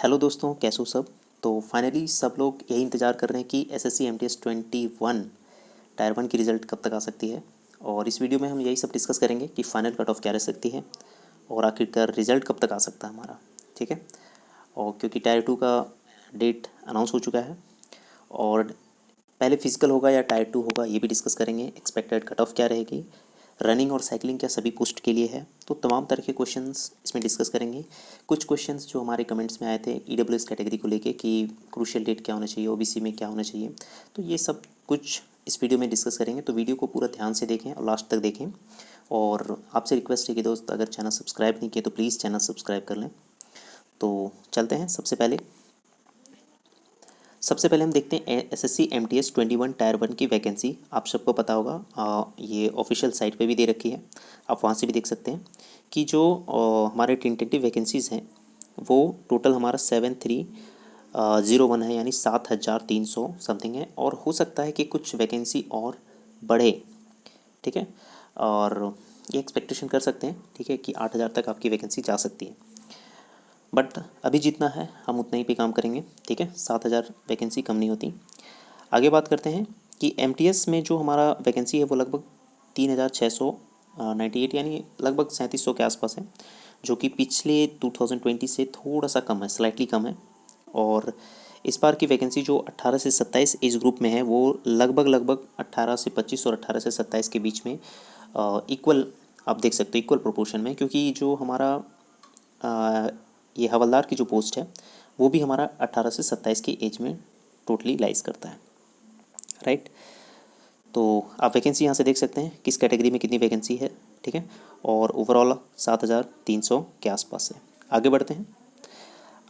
Hello दोस्तों, कैसे हो सब। तो फाइनली सब लोग यही इंतज़ार कर रहे हैं कि एसएससी एमटीएस 21 टायर 1 की रिज़ल्ट कब तक आ सकती है। और इस वीडियो में हम यही सब डिस्कस करेंगे कि फ़ाइनल कट ऑफ क्या रह सकती है और आखिरकार रिज़ल्ट कब तक आ सकता है हमारा। ठीक है। और क्योंकि टायर 2 का डेट अनाउंस हो चुका है और पहले फिजिकल होगा या टायर 2 होगा ये भी डिस्कस करेंगे। एक्सपेक्टेड कट ऑफ क्या रहेगी, रनिंग और साइकिलिंग क्या सभी पोस्ट के लिए है, तो तमाम तरह के क्वेश्चंस इसमें डिस्कस करेंगे। कुछ क्वेश्चंस जो हमारे कमेंट्स में आए थे ईडब्ल्यूएस कैटेगरी को लेके कि क्रूशियल डेट क्या होना चाहिए, ओबीसी में क्या होना चाहिए, तो ये सब कुछ इस वीडियो में डिस्कस करेंगे। तो वीडियो को पूरा ध्यान से देखें और लास्ट तक देखें। और आपसे रिक्वेस्ट है कि दोस्त, अगर चैनल सब्सक्राइब नहीं किए तो प्लीज़ चैनल सब्सक्राइब कर लें। तो चलते हैं। सबसे पहले हम देखते हैं एसएससी एमटीएस 21 टायर 1 की वैकेंसी। आप सबको पता होगा, ये ऑफिशियल साइट पे भी दे रखी है, आप वहाँ से भी देख सकते हैं कि जो हमारे टेंटेटिव वैकेंसीज़ हैं वो टोटल हमारा 7301 है, यानी 7300 समथिंग है। और हो सकता है कि कुछ वैकेंसी और बढ़े। ठीक है। और ये एक्सपेक्टेशन कर सकते हैं, ठीक है, कि 8000 तक आपकी वैकेंसी जा सकती है। बट अभी जितना है हम उतना ही पे काम करेंगे। ठीक है, 7000 वैकेंसी कम नहीं होती। आगे बात करते हैं कि एमटीएस में जो हमारा वैकेंसी है वो लगभग 3698, यानी लगभग 3700 के आसपास है, जो कि पिछले 2020 से थोड़ा सा कम है, स्लाइटली कम है। और इस बार की वैकेंसी जो 18 से 27 एज ग्रुप में है वो लगभग 18 से 25 और 18 से 27 के बीच में इक्वल, आप देख सकते हो इक्वल प्रोपोर्शन में। क्योंकि जो हमारा ये हवलदार की जो पोस्ट है वो भी हमारा 18 से 27 की एज में टोटली लाइज करता है, राइट। तो आप वैकेंसी यहाँ से देख सकते हैं किस कैटेगरी में कितनी वैकेंसी है। ठीक है। और ओवरऑल 7300 के आसपास है। आगे बढ़ते हैं।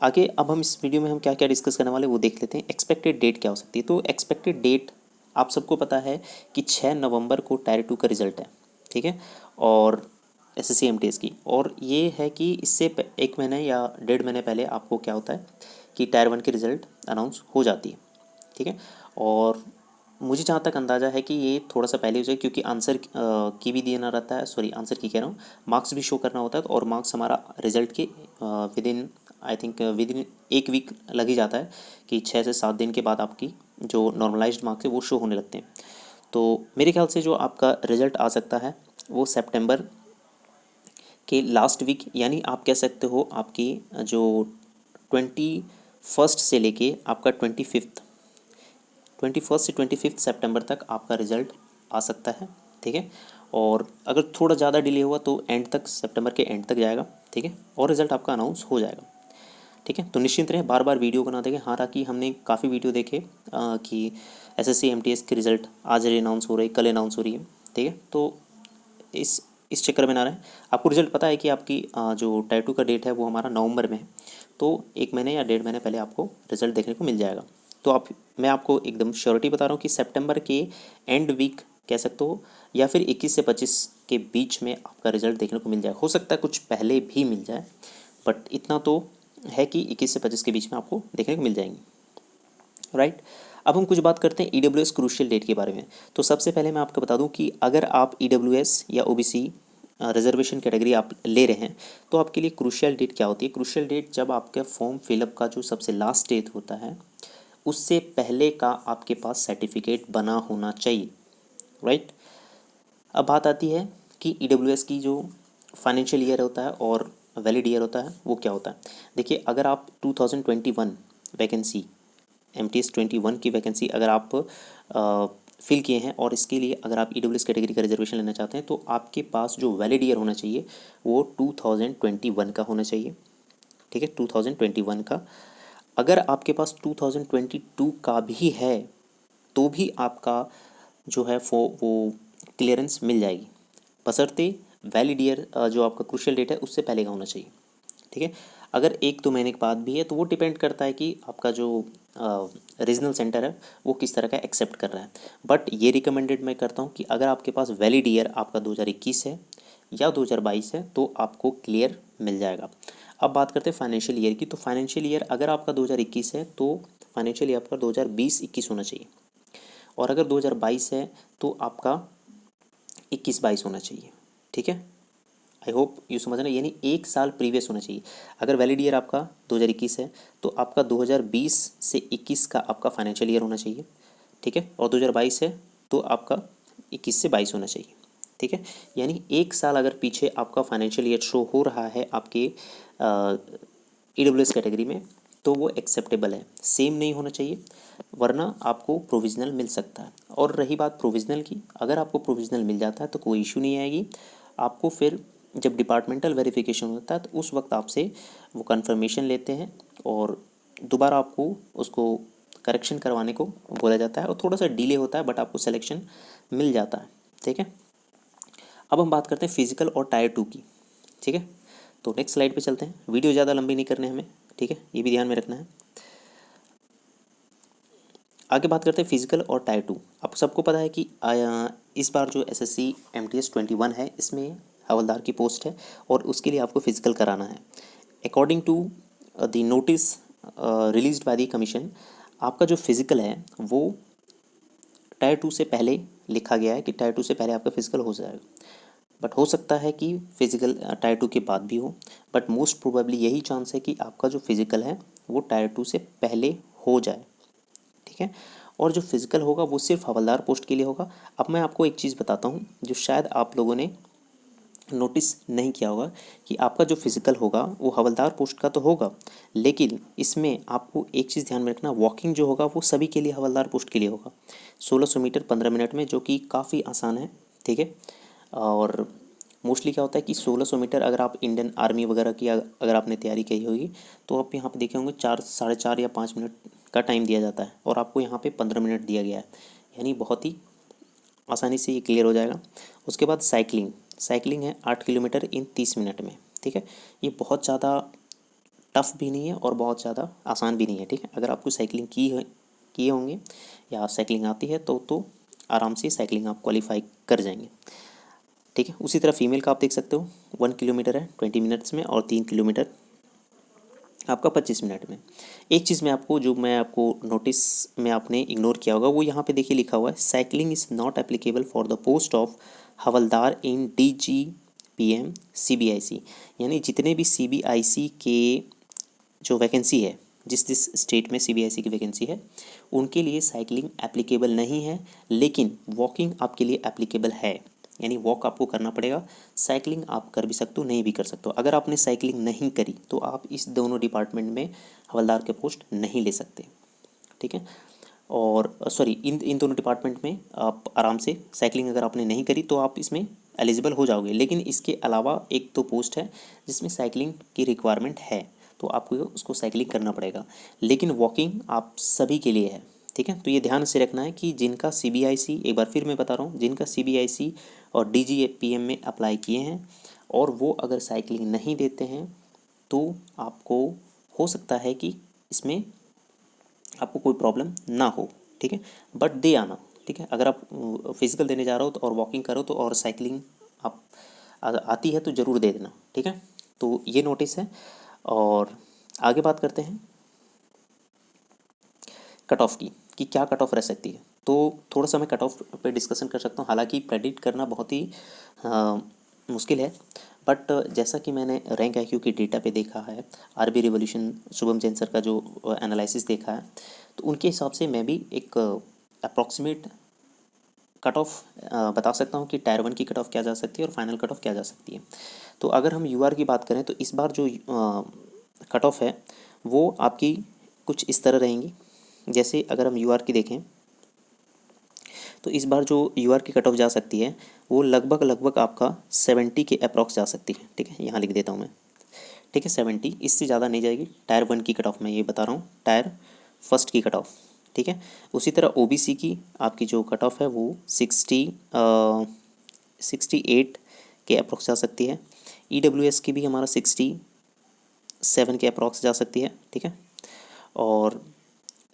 आगे अब हम इस वीडियो में हम क्या क्या डिस्कस करने वाले वो देख लेते हैं। एक्सपेक्टेड डेट क्या हो सकती है। तो एक्सपेक्टेड डेट आप सबको पता है कि 6 नवंबर को टायर 2 का रिजल्ट है। ठीक है। और एसएससी एमटीएस की, और ये है कि इससे 1 महीने या 1.5 महीने पहले आपको क्या होता है कि टायर 1 की रिज़ल्ट अनाउंस हो जाती है। ठीक है। और मुझे जहाँ तक अंदाज़ा है कि ये थोड़ा सा पहले हो जाए, क्योंकि आंसर की भी देना रहता है, सॉरी आंसर की कह रहा हूँ, मार्क्स भी शो करना होता है। और मार्क्स हमारा रिजल्ट के within, I think within 1 week लग ही जाता है कि 6 से 7 दिन के बाद आपकी जो नॉर्मलाइज्ड मार्क्स है वो शो होने लगते हैं। तो मेरे ख्याल से जो आपका रिज़ल्ट आ सकता है वो सितंबर के लास्ट वीक, यानी आप कह सकते हो आपकी जो 21 से लेके आपका 21 से 25 सितंबर तक आपका रिज़ल्ट आ सकता है। ठीक है। और अगर थोड़ा ज़्यादा डिले हुआ तो एंड तक, सितंबर के एंड तक जाएगा। ठीक है। और रिज़ल्ट आपका अनाउंस हो जाएगा। ठीक है। तो निश्चिंत रहें, बार बार वीडियो को ना देखें। हालांकि हमने काफ़ी वीडियो देखे कि एसएससी एमटीएस के रिज़ल्ट आज अनाउंस हो रही है, कल अनाउंस हो रही है। ठीक है। तो इस चक्कर में ना रहें। आपको रिज़ल्ट पता है कि आपकी जो टायर 2 का डेट है वो हमारा नवंबर में है। तो 1 महीने या 1.5 महीने पहले आपको रिज़ल्ट देखने को मिल जाएगा। तो मैं आपको एकदम श्योरिटी बता रहा हूँ कि सितंबर के एंड वीक कह सकते हो, या फिर 21 से 25 के बीच में आपका रिज़ल्ट देखने को मिल जाए। हो सकता है कुछ पहले भी मिल जाए, बट इतना तो है कि 21 से 25 के बीच में आपको देखने को मिल जाएंगी, राइट। अब हम कुछ बात करते हैं ईडब्ल्यूएस क्रूशियल डेट के बारे में। तो सबसे पहले मैं आपको बता दूं कि अगर आप ईडब्ल्यूएस या ओबीसी रिजर्वेशन कैटेगरी आप ले रहे हैं तो आपके लिए क्रूशियल डेट क्या होती है। क्रूशियल डेट जब आपका फॉर्म फिलअप का जो सबसे लास्ट डेट होता है उससे पहले का आपके पास सर्टिफिकेट बना होना चाहिए, राइट। अब बात आती है कि ईडब्ल्यूएस की जो फाइनेंशियल ईयर होता है और वैलिड ईयर होता है वो क्या होता है। देखिए, अगर आप 2021 वैकेंसी, एमटीएस 21 की वैकेंसी अगर आप फिल किए हैं और इसके लिए अगर आप ईडब्ल्यूएस कैटेगरी का रिजर्वेशन लेना चाहते हैं तो आपके पास जो वैलिड ईयर होना चाहिए वो 2021 का होना चाहिए। ठीक है, 2021 का। अगर आपके पास 2022 का भी है तो भी आपका जो है वो क्लियरेंस मिल जाएगी, बशर्ते वैलिड ईयर जो आपका क्रूशियल डेट है उससे पहले का होना चाहिए। ठीक है। अगर 1-2 महीने के बाद भी है तो वो डिपेंड करता है कि आपका जो रीजनल सेंटर है वो किस तरह का एक्सेप्ट कर रहा है। बट ये रिकमेंडेड मैं करता हूँ कि अगर आपके पास वैलिड ईयर आपका 2021 है या 2022 है तो आपको क्लियर मिल जाएगा। अब बात करते हैं फाइनेंशियल ईयर की। तो फाइनेंशियल ईयर अगर आपका 2021 है तो फाइनेंशियल ईयर आपका 2020-21 होना चाहिए। और अगर 2022 है तो आपका 21-22 होना चाहिए। ठीक है। आई होप यू समझ रहे हैं, यानी 1 साल प्रीवियस होना चाहिए। अगर वैलिड ईयर आपका 2021 है तो आपका 2020 से 21 का आपका फाइनेंशियल ईयर होना चाहिए, ठीक है, और 2022 है तो आपका 21 से 22 होना चाहिए, ठीक है। यानी 1 साल अगर पीछे आपका फाइनेंशियल ईयर शो हो रहा है आपके EWS कैटेगरी में तो वो एक्सेप्टेबल है, सेम नहीं होना चाहिए, वरना आपको प्रोविज़नल मिल सकता है। और रही बात प्रोविज़नल की, अगर आपको प्रोविज़नल मिल जाता है तो कोई इशू नहीं आएगी, आपको फिर जब डिपार्टमेंटल वेरिफिकेशन होता है तो उस वक्त आपसे वो कन्फर्मेशन लेते हैं और दोबारा आपको उसको करेक्शन करवाने को बोला जाता है, और थोड़ा सा डिले होता है बट आपको सिलेक्शन मिल जाता है, ठीक है। अब हम बात करते हैं फिजिकल और टायर 2 की, ठीक है। तो नेक्स्ट स्लाइड पे चलते हैं, वीडियो ज़्यादा लंबी नहीं करने हमें, ठीक है, ये भी ध्यान में रखना है। आगे बात करते हैं फिजिकल और टायर 2। आप सबको पता है कि इस बार जो SSC MTS 21 है इसमें हवलदार की पोस्ट है और उसके लिए आपको फिजिकल कराना है। According to the notice released by the commission, आपका जो फिजिकल है वो टायर 2 से पहले लिखा गया है कि टायर 2 से पहले आपका फिजिकल हो जाएगा, बट हो सकता है कि फिजिकल टायर 2 के बाद भी हो, बट मोस्ट प्रोबेबली यही चांस है कि आपका जो फिजिकल है वो टायर 2 से पहले हो जाए, ठीक है। और जो फिजिकल होगा वो सिर्फ हवलदार पोस्ट के लिए होगा। अब मैं आपको एक चीज़ बताता हूँ जो शायद आप लोगों ने नोटिस नहीं किया होगा, कि आपका जो फिजिकल होगा वो हवलदार पोस्ट का तो होगा, लेकिन इसमें आपको एक चीज़ ध्यान में रखना, वॉकिंग जो होगा वो सभी के लिए हवलदार पोस्ट के लिए होगा 1600 मीटर 15 मिनट में, जो कि काफ़ी आसान है, ठीक है। और मोस्टली क्या होता है कि 1600 मीटर अगर आप इंडियन आर्मी वगैरह की अगर आपने तैयारी की होगी तो आप यहाँ पे देखे होंगे 4 साढ़े 4 या 5 मिनट का टाइम दिया जाता है और आपको यहाँ पे 15 मिनट दिया गया है, यानी बहुत ही आसानी से ये क्लियर हो जाएगा। उसके बाद साइकिलिंग, साइकिलिंग है 8 किलोमीटर इन 30 मिनट में, ठीक है। ये बहुत ज़्यादा टफ भी नहीं है और बहुत ज़्यादा आसान भी नहीं है, ठीक है। अगर आपको साइकिलिंग किए होंगे या साइकिलिंग आती है तो आराम से साइकिलिंग आप क्वालिफाई कर जाएंगे, ठीक है। उसी तरह फीमेल का आप देख सकते हो 1 किलोमीटर है 20 मिनट्स में और 3 किलोमीटर आपका 25 मिनट में। एक चीज़ मैं आपको नोटिस में आपने इग्नोर किया होगा, वो यहाँ पे देखिए लिखा हुआ है, cycling is not applicable for the post of havildar in DGPM CBIC, यानी जितने भी CBIC के जो वैकेंसी है, जिस स्टेट में CBIC की वैकेंसी है उनके लिए साइकिलिंग एप्लीकेबल नहीं है, लेकिन वॉकिंग आपके लिए एप्लीकेबल है, यानी वॉक आपको करना पड़ेगा, साइकिलिंग आप कर भी सकते हो नहीं भी कर सकते हो। अगर आपने साइकिलिंग नहीं करी तो आप इस दोनों डिपार्टमेंट में हवलदार के पोस्ट नहीं ले सकते, ठीक है। और सॉरी, इन दोनों डिपार्टमेंट में आप आराम से साइकिलिंग अगर आपने नहीं करी तो आप इसमें एलिजिबल हो जाओगे, लेकिन इसके अलावा एक तो पोस्ट है जिसमें साइकिलिंग की रिक्वायरमेंट है तो आपको उसको साइकिलिंग करना पड़ेगा, लेकिन वॉकिंग आप सभी के लिए है, ठीक है। तो ये ध्यान से रखना है कि जिनका CBIC, एक बार फिर मैं बता रहा हूँ, जिनका CBIC और DGPM में अप्लाई किए हैं और वो अगर साइकिलिंग नहीं देते हैं तो आपको हो सकता है कि इसमें आपको कोई प्रॉब्लम ना हो, ठीक है, बट दे आना, ठीक है। अगर आप फिजिकल देने जा रहे हो तो और वॉकिंग करो तो और साइकिलिंग आप आती है तो ज़रूर दे देना, ठीक है। तो ये नोटिस है। और आगे बात करते हैं कट ऑफ की, कि क्या कट ऑफ रह सकती है। तो थोड़ा सा मैं कट ऑफ पे डिस्कशन कर सकता हूँ, हालांकि प्रेडिक्ट करना बहुत ही मुश्किल है, बट जैसा कि मैंने रैंक IQ की डेटा पे देखा है, RB revolution Shubham Jain sir का जो एनालिसिस देखा है, तो उनके हिसाब से मैं भी एक अप्रॉक्सीमेट कट ऑफ बता सकता हूँ कि टायर 1 की कट ऑफ क्या जा सकती है और फाइनल कट ऑफ क्या जा सकती है। तो अगर हम UR की बात करें तो इस बार जो कट ऑफ है वो आपकी कुछ इस तरह रहेंगी। जैसे अगर हम UR की देखें तो इस बार जो UR की कट ऑफ जा सकती है वो लगभग आपका 70 के अप्रॉक्स जा सकती है, ठीक है, यहाँ लिख देता हूँ मैं, ठीक है, 70, इससे ज़्यादा नहीं जाएगी। टायर 1 की कट ऑफ मैं ये बता रहा हूँ, टायर फर्स्ट की कट ऑफ, ठीक है। उसी तरह OBC की आपकी जो कट ऑफ है वो 68 के अप्रॉक्स जा सकती है। EWS की भी हमारा 67 के अप्रॉक्स जा सकती है, ठीक है। और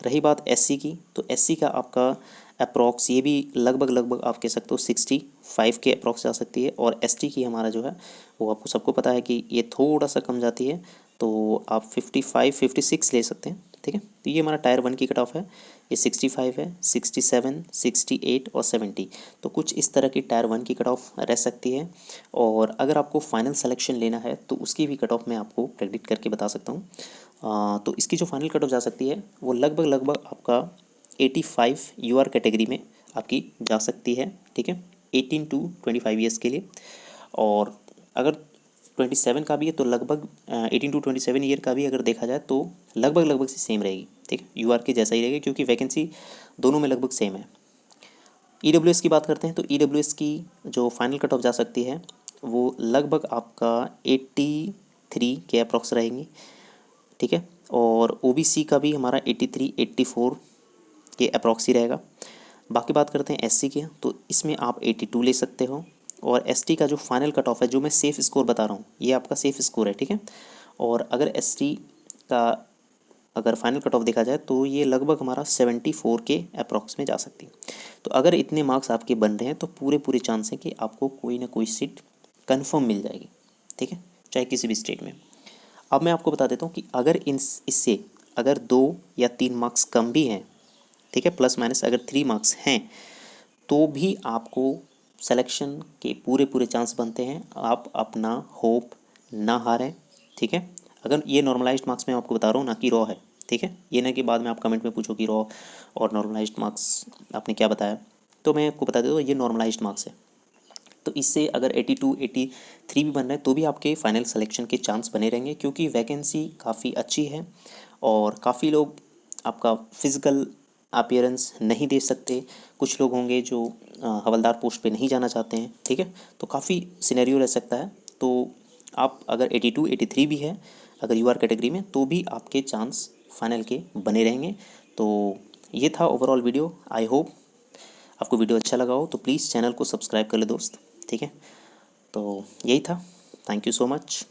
रही बात SC की, तो SC का आपका अप्रॉक्स ये भी लगभग आप कह सकते हो 65 के अप्रॉक्स जा सकती है। और ST की हमारा जो है वो आपको सबको पता है कि ये थोड़ा सा कम जाती है, तो आप 55 56 ले सकते हैं, ठीक है। तो ये हमारा टायर 1 की कट ऑफ है, ये 65 है, 67, 68 और 70। तो कुछ इस तरह की टायर 1 की कट ऑफ रह सकती है। और अगर आपको फाइनल सिलेक्शन लेना है तो उसकी भी कट ऑफ मैं आपको प्रेडिक्ट करके बता सकता हूँ। तो इसकी जो फाइनल कट ऑफ जा सकती है वो लगभग लगभग आपका 85 यूआर कैटेगरी में आपकी जा सकती है, ठीक है, 18 टू 25 ईयर्स के लिए। और अगर 27 का भी है तो लगभग 18 टू 27 ईयर का भी अगर देखा जाए तो लगभग लगभग से सेम रहेगी, ठीक है, यूआर के जैसा ही रहेगा, क्योंकि वैकेंसी दोनों में लगभग सेम है। ईडब्ल्यूएस की बात करते हैं तो ईडब्ल्यूएस की जो फाइनल कट ऑफ जा सकती है वो लगभग आपका 83 के अप्रॉक्स रहेंगी, ठीक है। और ओबीसी का भी हमारा 83 84 के अप्रॉक्स ही रहेगा। बाकी बात करते हैं एससी के, तो इसमें आप 82 ले सकते हो। और एसटी का जो फाइनल कट ऑफ है, जो मैं सेफ़ स्कोर बता रहा हूँ, ये आपका सेफ़ स्कोर है, ठीक है। और अगर एसटी का अगर फाइनल कट ऑफ देखा जाए तो ये लगभग हमारा 74 के अप्रॉक्स में जा सकती है। तो अगर इतने मार्क्स आपके बन रहे हैं तो पूरे पूरे चांस है कि आपको कोई ना कोई सीट कन्फर्म मिल जाएगी, ठीक है, चाहे किसी भी स्टेट में। अब मैं आपको बता देता हूँ कि अगर इससे अगर 2 या 3 मार्क्स कम भी हैं, ठीक है, प्लस माइनस अगर 3 मार्क्स हैं, तो भी आपको सिलेक्शन के पूरे पूरे चांस बनते हैं। आप अपना होप ना हारें, ठीक है। अगर ये नॉर्मलाइज्ड मार्क्स मैं आपको बता रहा हूँ, ना कि रॉ है, ठीक है। ये ना कि बाद में आप कमेंट में पूछो कि रॉ और नॉर्मलाइज्ड मार्क्स आपने क्या बताया, तो मैं आपको बता देता हूँ ये नॉर्मलाइज्ड मार्क्स है। तो इससे अगर 82 83 भी बन रहे हैं तो भी आपके फाइनल सिलेक्शन के चांस बने रहेंगे, क्योंकि वैकेंसी काफ़ी अच्छी है और काफ़ी लोग आपका फिज़िकल अपीयरेंस नहीं दे सकते। कुछ लोग होंगे जो हवलदार पोस्ट पे नहीं जाना चाहते हैं, ठीक है। तो काफ़ी सिनेरियो रह सकता है। तो आप अगर 82 83 भी है अगर यूआर कैटेगरी में, तो भी आपके चांस फाइनल के बने रहेंगे। तो ये था ओवरऑल वीडियो। आई होप आपको वीडियो अच्छा लगा हो, तो प्लीज़ चैनल को सब्सक्राइब कर ले दोस्त, ठीक है। तो यही था। Thank you so much.